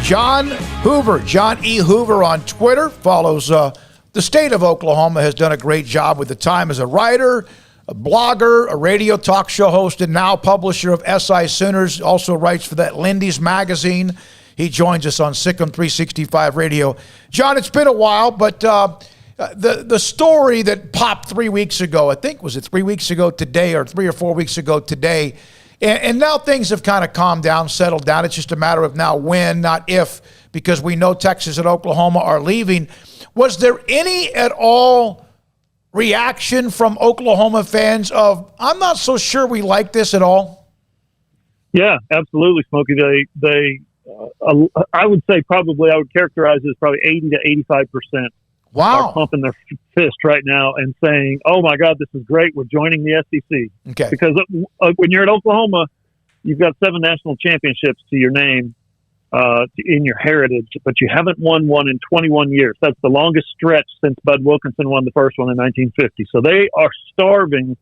John Hoover, John E. Hoover on Twitter, follows the state of Oklahoma, has done a great job with the time as a writer, a blogger, a radio talk show host, and now publisher of SI Sooners, also writes for that Lindy's magazine. He joins us on Sikkim 365 Radio. John, it's been a while, but the story that popped 3 weeks ago, I think, was it 3 weeks ago today or 3 or 4 weeks ago today, and now things have kind of calmed down, settled down. It's just a matter of now when, not if, because we know Texas and Oklahoma are leaving. Was there any at all reaction from Oklahoma fans of, I'm not so sure we like this at all? Yeah, absolutely, Smokey. I would say probably, I would characterize it as probably 80 to 85%. Wow. Are pumping their fist right now and saying, oh, my God, this is great. We're joining the SEC. Okay. Because when you're at Oklahoma, you've got 7 national championships to your name in your heritage, but you haven't won one in 21 years. That's the longest stretch since Bud Wilkinson won the first one in 1950. So they are starving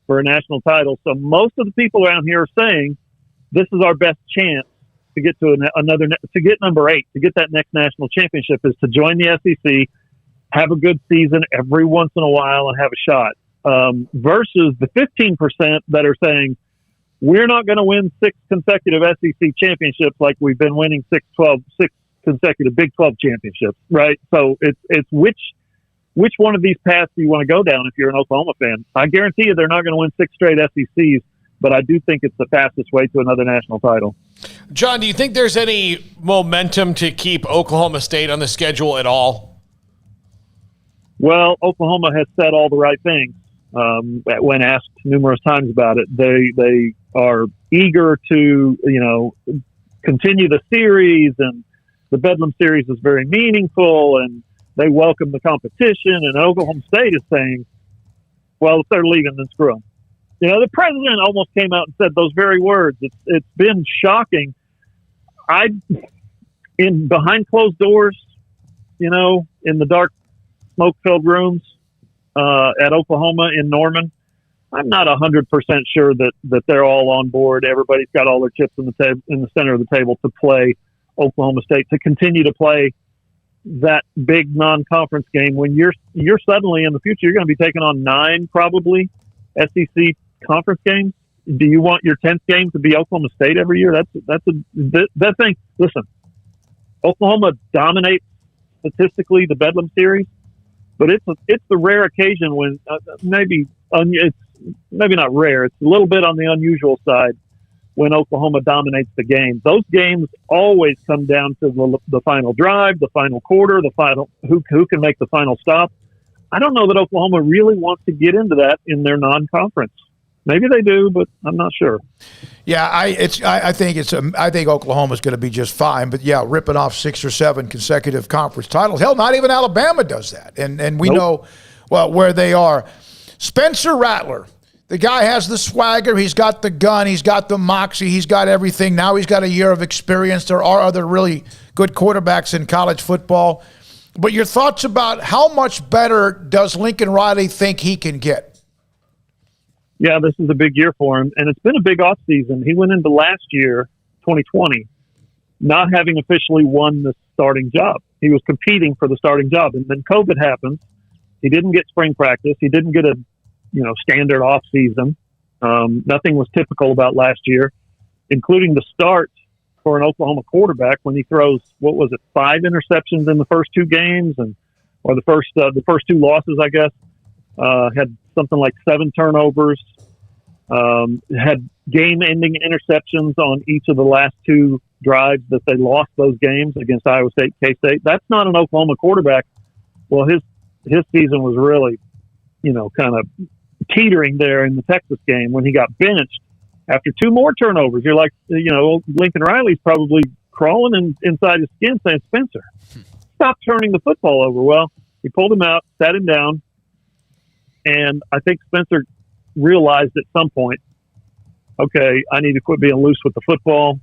for a national title. So most of the people around here are saying this is our best chance to get to to get number 8, to get that next national championship, is to join the SEC, have a good season every once in a while and have a shot, versus the 15% that are saying we're not going to win 6 consecutive SEC championships like we've been winning 6 consecutive Big 12 championships, right? So it's which one of these paths do you want to go down if you're an Oklahoma fan? I guarantee you they're not going to win 6 straight SECs, but I do think it's the fastest way to another national title. John, do you think there's any momentum to keep Oklahoma State on the schedule at all? Well, Oklahoma has said all the right things when asked numerous times about it. They are eager to, continue the series, and the Bedlam series is very meaningful, and they welcome the competition. And Oklahoma State is saying, well, if they're leaving, then screw them. The president almost came out and said those very words. It's been shocking. Behind closed doors, in the dark, smoke-filled rooms at Oklahoma in Norman, I'm not 100% sure that they're all on board. Everybody's got all their chips in the center of the table to play Oklahoma State, to continue to play that big non-conference game when you're suddenly in the future you're going to be taking on 9 probably SEC conference games. Do you want your 10th game to be Oklahoma State every year? That thing. Listen, Oklahoma dominates statistically the Bedlam series. But it's the rare occasion when it's maybe not rare. It's a little bit on the unusual side when Oklahoma dominates the game. Those games always come down to the final drive, the final quarter, the final who can make the final stop. I don't know that Oklahoma really wants to get into that in their non-conference. Maybe they do, but I'm not sure. Yeah, I think Oklahoma's going to be just fine. But yeah, ripping off 6 or 7 consecutive conference titles. Hell, not even Alabama does that. And we know where they are. Spencer Rattler, the guy has the swagger. He's got the gun. He's got the moxie. He's got everything. Now he's got a year of experience. There are other really good quarterbacks in college football. But your thoughts about how much better does Lincoln Riley think he can get? Yeah, this is a big year for him, and it's been a big offseason. He went into last year, 2020, not having officially won the starting job. He was competing for the starting job, and then COVID happened. He didn't get spring practice. He didn't get a standard offseason. Nothing was typical about last year, including the start for an Oklahoma quarterback when he throws, 5 interceptions in the first 2 games, or the first 2 losses, I guess. Had something like 7 turnovers, had game-ending interceptions on each of the last 2 drives that they lost those games against Iowa State, K-State. That's not an Oklahoma quarterback. Well, his season was really, kind of teetering there in the Texas game when he got benched after 2 more turnovers. You're like, Lincoln Riley's probably crawling inside his skin saying, Spencer, stop turning the football over. Well, he pulled him out, sat him down, and I think Spencer realized at some point, okay, I need to quit being loose with the football.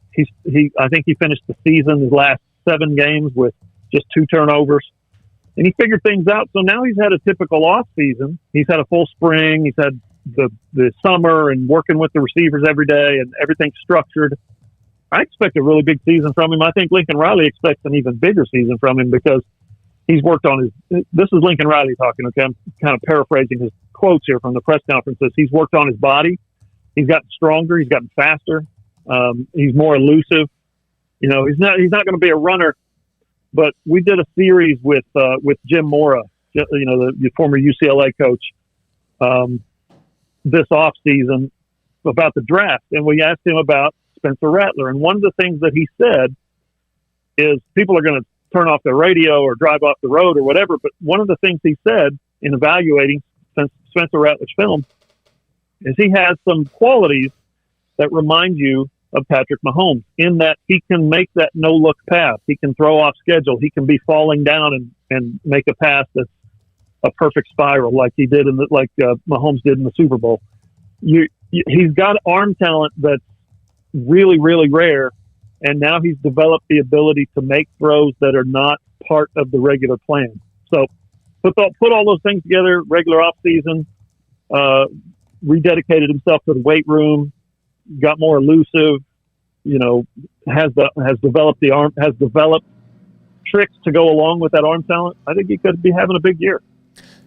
I think he finished the season, his last 7 games, with just 2 turnovers. And he figured things out. So now he's had a typical off season. He's had a full spring. He's had the summer and working with the receivers every day, and everything's structured. I expect a really big season from him. I think Lincoln Riley expects an even bigger season from him because he's worked on his. This is Lincoln Riley talking. Okay, I'm kind of paraphrasing his quotes here from the press conferences. He's worked on his body. He's gotten stronger. He's gotten faster. He's more elusive. You know, he's not going to be a runner. But we did a series with Jim Mora, you know, the former UCLA coach, this off season about the draft, and we asked him about Spencer Rattler. And one of the things that he said is people are going to turn off their radio or drive off the road or whatever. But one of the things he said in evaluating Spencer Rattler's film is he has some qualities that remind you of Patrick Mahomes in that he can make that no-look pass. He can throw off schedule. He can be falling down and make a pass that's a perfect spiral like he did Mahomes did in the Super Bowl. He's got arm talent that's really, really rare, and now he's developed the ability to make throws that are not part of the regular plan. So put all those things together, regular off season, rededicated himself to the weight room, got more elusive, you know, has developed tricks to go along with that arm talent. I think he could be having a big year.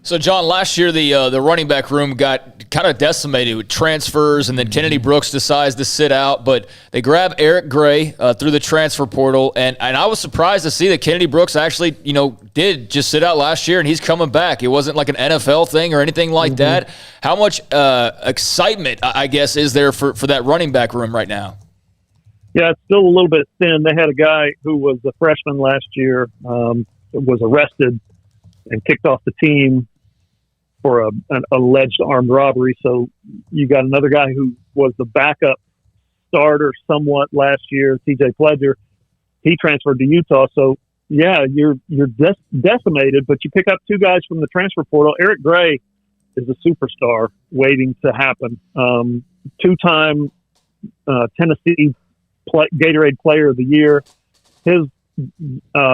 So, John, last year the running back room got kind of decimated with transfers, and then Kennedy Brooks decides to sit out. But they grab Eric Gray through the transfer portal, and I was surprised to see that Kennedy Brooks actually, you know, did just sit out last year, and he's coming back. It wasn't like an NFL thing or anything like that. How much excitement, I guess, is there for that running back room right now? Yeah, it's still a little bit thin. They had a guy who was a freshman last year, was arrested and kicked off the team for an alleged armed robbery. So you got another guy who was the backup starter somewhat last year, TJ Pledger. He transferred to Utah. So yeah, you're decimated, but you pick up two guys from the transfer portal. Eric Gray is a superstar waiting to happen. Two-time Tennessee Gatorade Player of the Year. His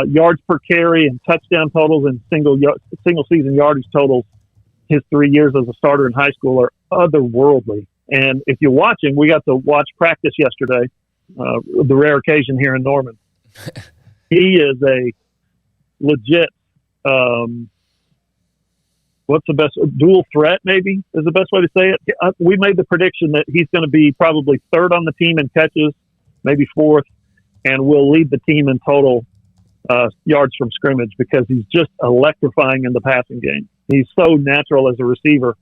yards per carry and touchdown totals and single season yardage totals his 3 years as a starter in high school are otherworldly. And if you watch him, we got to watch practice yesterday, the rare occasion here in Norman. He is a legit, what's the best, dual threat maybe is the best way to say it. We made the prediction that he's going to be probably third on the team in catches, maybe fourth, and will lead the team in total yards from scrimmage because he's just electrifying in the passing game. He's so natural as a receiver.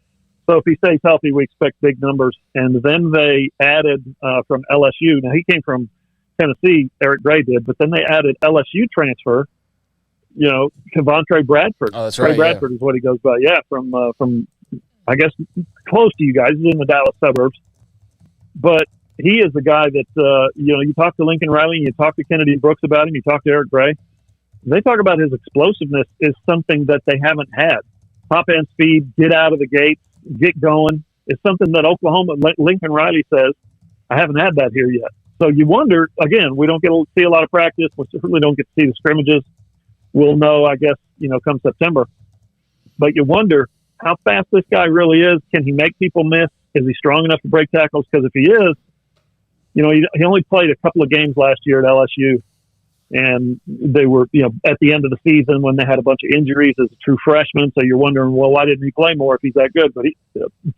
So if he stays healthy, we expect big numbers. And then they added from LSU. Now, he came from Tennessee, Eric Gray did, but then they added LSU transfer, you know, Kevontre Bradford. Oh, that's Trey right. Bradford is what he goes by. Yeah, from I guess, close to you guys. He's in the Dallas suburbs. But he is the guy that, you know, you talk to Lincoln Riley and you talk to Kennedy Brooks about him, you talk to Eric Gray. They talk about his explosiveness is something that they haven't had. Top end speed, get out of the gates, get going. It's something that Oklahoma, Lincoln Riley says, I haven't had that here yet. So you wonder, again, we don't get to see a lot of practice. We certainly don't get to see the scrimmages. We'll know, I guess, you know, come September. But you wonder how fast this guy really is. Can he make people miss? Is he strong enough to break tackles? Because if he is, you know, he only played a couple of games last year at LSU. And they were, you know, at the end of the season when they had a bunch of injuries as a true freshman. So you're wondering, well, why didn't he play more if he's that good? But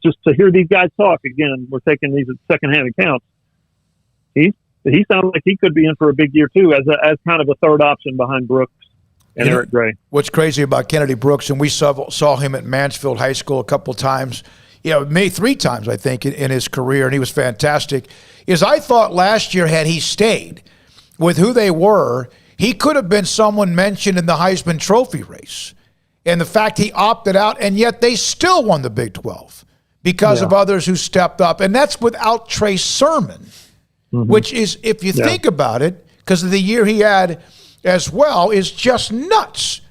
just to hear these guys talk, again, we're taking these at secondhand accounts. He sounds like he could be in for a big year too, as kind of a third option behind Brooks and Eric Gray. What's crazy about Kennedy Brooks, and we saw him at Mansfield High School a couple of times, you know, maybe 3 times, I think, in his career, and he was fantastic, is I thought last year had he stayed with who they were, he could have been someone mentioned in the Heisman Trophy race. And the fact he opted out, and yet they still won the Big 12 because of others who stepped up. And that's without Trey Sermon, which is, if you think about it, because of the year he had as well, is just nuts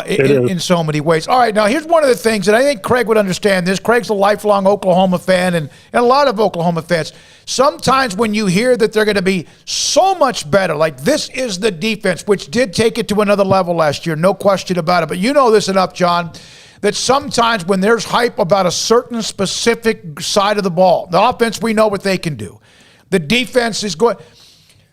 in so many ways. All right, now here's one of the things, and I think Craig would understand this. Craig's a lifelong Oklahoma fan, and a lot of Oklahoma fans. Sometimes when you hear that they're going to be so much better, like this is the defense, which did take it to another level last year, no question about it. But you know this enough, John, that sometimes when there's hype about a certain specific side of the ball, the offense, we know what they can do. The defense is going.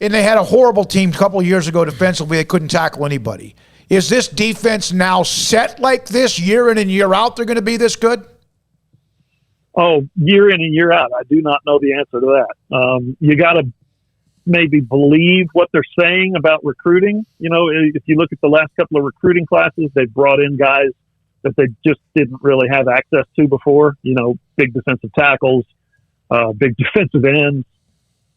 and they had a horrible team a couple of years ago defensively. They couldn't tackle anybody. Is this defense now set like this year in and year out? They're going to be this good? Oh, year in and year out. I do not know the answer to that. You got to maybe believe what they're saying about recruiting. You know, if you look at the last couple of recruiting classes, they've brought in guys that they just didn't really have access to before. You know, big defensive tackles, big defensive ends,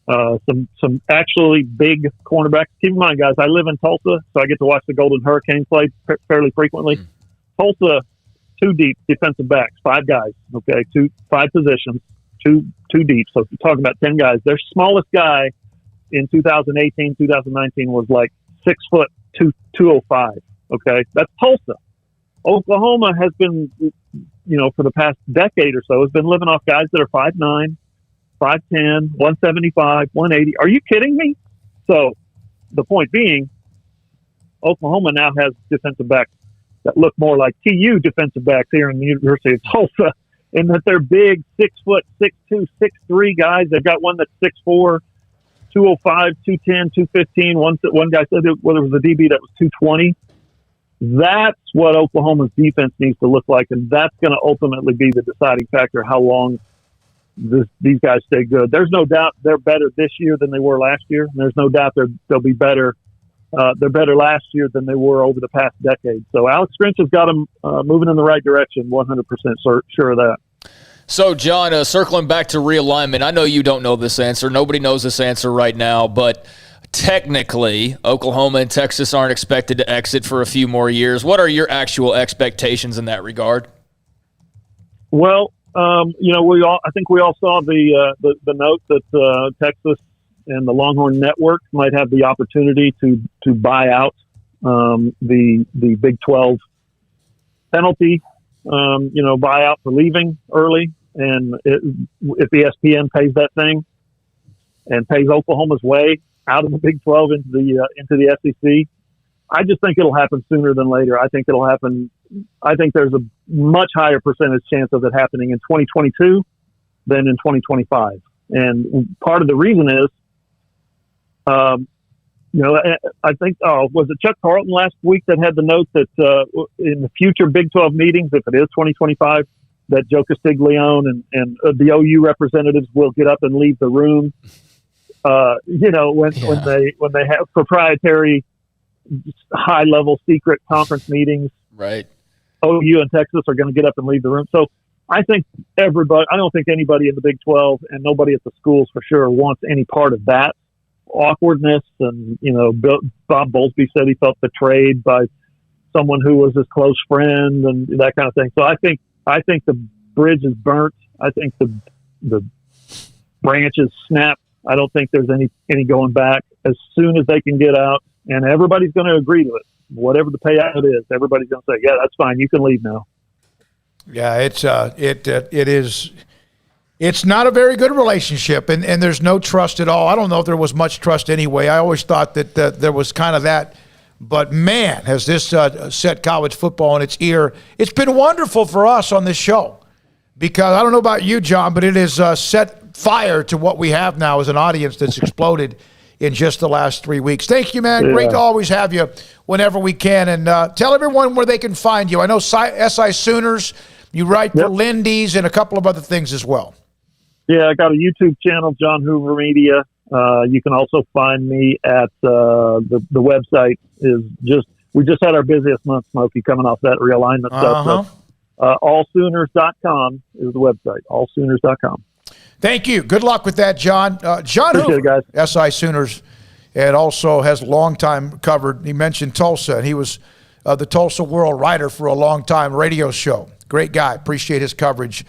some actually big cornerbacks. Keep in mind, guys, I live in Tulsa, so I get to watch the Golden Hurricanes play fairly frequently. Tulsa, 2 deep defensive backs, 5 guys. Okay, 5 positions, two deep. So if you're talking about 10 guys, their smallest guy in 2018, 2019 was like 6 foot 205. Okay, that's Tulsa. Oklahoma has been, you know, for the past decade or so, has been living off guys that are 5'9", 5'10", 175, 180. Are you kidding me? So the point being, Oklahoma now has defensive backs that look more like TU defensive backs here in the University of Tulsa, in that they're big, 6 foot, 6'2", 6'3" guys. They've got one that's 6'4", 205, 210, 215. One guy said whether it was a DB that was 220. That's what Oklahoma's defense needs to look like, and that's going to ultimately be the deciding factor how long these guys stay good. There's no doubt they're better this year than they were last year, and there's no doubt they'll be better. They're better last year than they were over the past decade. So Alex Grinch has got them moving in the right direction, 100% sure of that. So, John, circling back to realignment, I know you don't know this answer. Nobody knows this answer right now, but technically, Oklahoma and Texas aren't expected to exit for a few more years. What are your actual expectations in that regard? Well, you know, I think we all saw the note that Texas and the Longhorn Network might have the opportunity to buy out the Big 12 penalty, you know, buyout for leaving early. And if ESPN pays that thing and pays Oklahoma's way out of the Big 12 into the SEC, I just think it'll happen sooner than later. I think it'll happen. I think there's a much higher percentage chance of it happening in 2022 than in 2025. And part of the reason is, you know, I think, was it Chuck Carlton last week that had the note that in the future Big 12 meetings, if it is 2025, that Joe Castiglione and the OU representatives will get up and leave the room. You know, when they have proprietary, high level secret conference meetings, right? OU and Texas are going to get up and leave the room. So I think I don't think anybody in the Big 12 and nobody at the schools for sure wants any part of that awkwardness. And, you know, Bob Bowlesby said he felt betrayed by someone who was his close friend and that kind of thing. So I think the bridge is burnt. I think the branch is snapped. I don't think there's any going back. As soon as they can get out, and everybody's going to agree to it, whatever the payout is, everybody's going to say, "Yeah, that's fine. You can leave now." Yeah, it is. It's not a very good relationship, and there's no trust at all. I don't know if there was much trust anyway. I always thought that there was kind of that. But, man, has this set college football in its ear. It's been wonderful for us on this show because I don't know about you, John, but it has set fire to what we have now as an audience that's exploded in just the last 3 weeks. Thank you, man. Yeah. Great to always have you whenever we can. And tell everyone where they can find you. I know SI Sooners, you write for Lindy's and a couple of other things as well. Yeah, I got a YouTube channel, John Hoover Media. You can also find me at the website we just had our busiest month, Smokey, coming off that realignment stuff. So, allsooners.com is the website, allsooners.com. Thank you. Good luck with that, John. John Appreciate Hoover, it, guys. SI Sooners, and also has a long time covered. He mentioned Tulsa, and he was the Tulsa World writer for a long time, radio show. Great guy. Appreciate his coverage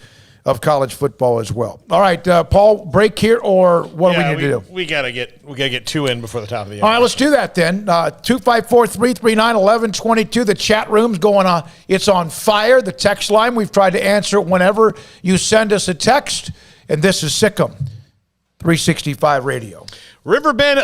of college football as well. All right, Paul, break here, or what do we need to do? We gotta get 2 in before the top of the hour. All right, let's do that then. 254-339-1122. The chat room's going on. It's on fire. The text line, we've tried to answer it whenever you send us a text. And this is Sikkim 365 Radio. Riverbend